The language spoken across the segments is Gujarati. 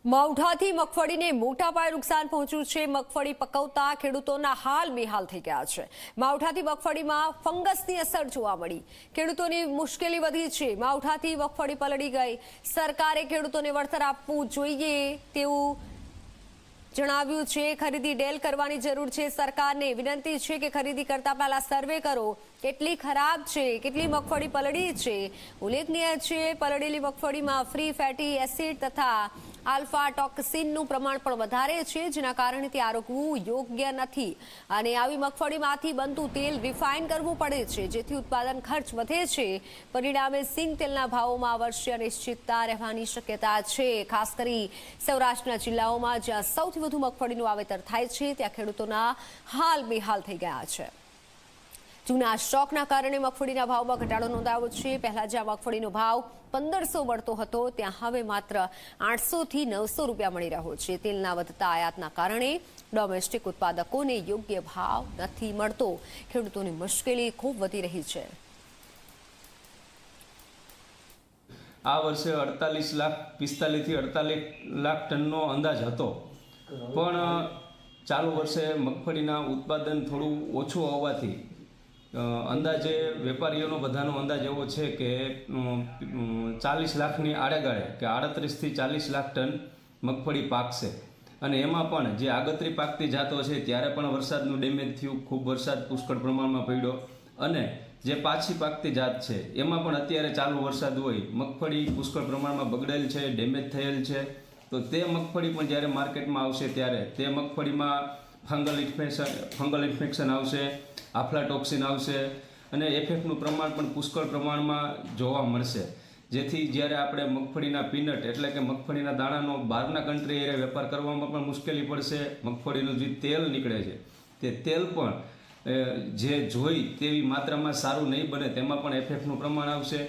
માવઠાથી મગફળીને મોટા પાયે નુકસાન પહોંચ્યું છે। મગફળી પકવતા ખેડૂતોના હાલ બેહાલ થઈ ગયા છે। માવઠાથી મગફળીમાં ફંગસની અસર જોવા મળી। ખેડૂતોની મુશ્કેલી વધી છે। માવઠાથી મગફળી પલળી ગઈ। સરકારે ખેડૂતોને વળતર આપવું જોઈએ તેવું જણાવ્યું છે। ખરીદી ડેલ કરવાની જરૂર છે। સરકારને વિનંતી છે કે ખરીદી કરતા પહેલા સર્વે કરો, કેટલી ખરાબ છે, કેટલી મગફળી પલળી છે। ઉલ્લેખનીય છે પલળેલી મગફળીમાં ફ્રી ફેટી એસિડ તથા આલ્ફા ટોક્સિનનું પ્રમાણ પણ વધારે છે, જેના કારણે તે આરોગવું યોગ્ય નથી અને આવી મગફળીમાંથી બનતું તેલ રિફાઇન કરવું પડે છે, જેથી ઉત્પાદન ખર્ચ વધે છે। પરિણામે સિંગ તેલના ભાવોમાં આ વર્ષે અનિશ્ચિતતા રહેવાની શક્યતા છે। ખાસ કરી સૌરાષ્ટ્રના જિલ્લાઓમાં જ્યાં સૌથી વધુ મગફળીનું વાવેતર થાય છે ત્યાં ખેડૂતોના હાલ બેહાલ થઈ ગયા છે। જૂના સ્ટોકના કારણે મગફળીના ભાવમાં ઘટાડો નોંધાયો છે। પહેલા જ્યાં મગફળીનો ભાવ 1500 મળતો હતો ત્યાં હવે માત્ર 800 થી 900 રૂપિયા મળી રહ્યો છે। તેલના વધતા આયાતના કારણે ડોમેસ્ટિક ઉત્પાદકોને યોગ્ય ભાવ નથી મળતો। ખેડૂતોની મુશ્કેલી ખૂબ વધી રહી છે। આ વર્ષે 45 લાખ 45 થી 48 લાખ ટનનો અંદાજ હતો, પણ ચાલુ વર્ષે મગફળીના ઉત્પાદન થોડું ઓછું હોવાથી અંદાજે વેપારીઓનો બધાનો અંદાજ એવો છે કે 40 લાખની આડેગાળે કે 38 થી 40 લાખ ટન મગફળી પાકશે। અને એમાં પણ જે આગતરી પાકતી જાતો છે ત્યારે પણ વરસાદનું ડેમેજ થયું, ખૂબ વરસાદ પુષ્કળ પ્રમાણમાં પડ્યો, અને જે પાછી પાકતી જાત છે એમાં પણ અત્યારે ચાલુ વરસાદ હોય મગફળી પુષ્કળ પ્રમાણમાં બગડેલ છે, ડેમેજ થયેલ છે। તો તે મગફળી પણ જ્યારે માર્કેટમાં આવશે ત્યારે તે મગફળીમાં ફંગલ ઇન્ફેક્શન આવશે, આફ્લાટોક્સિન આવશે અને એફએફનું પ્રમાણ પણ પુષ્કળ પ્રમાણમાં જોવા મળશે। જેથી જ્યારે આપણે મગફળીના પીનટ એટલે કે મગફળીના દાણાનો બહારના કન્ટ્રી એરે વેપાર કરવામાં પણ મુશ્કેલી પડશે। મગફળીનું જે તેલ નીકળે છે તે તેલ પણ જે જોઈ તેવી માત્રામાં સારું નહીં બને, તેમાં પણ એફએફનું પ્રમાણ આવશે।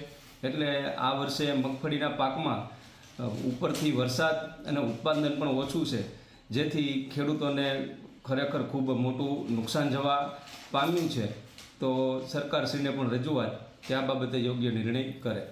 એટલે આ વર્ષે મગફળીના પાકમાં ઉપરથી વરસાદ અને ઉત્પાદન પણ ઓછું છે, જેથી ખેડૂતોને ખરેખર ખૂબ મોટું નુકસાન જવા પામ્યું છે। તો સરકારશ્રીને પણ રજૂઆત કે આ બાબતે યોગ્ય નિર્ણય કરે।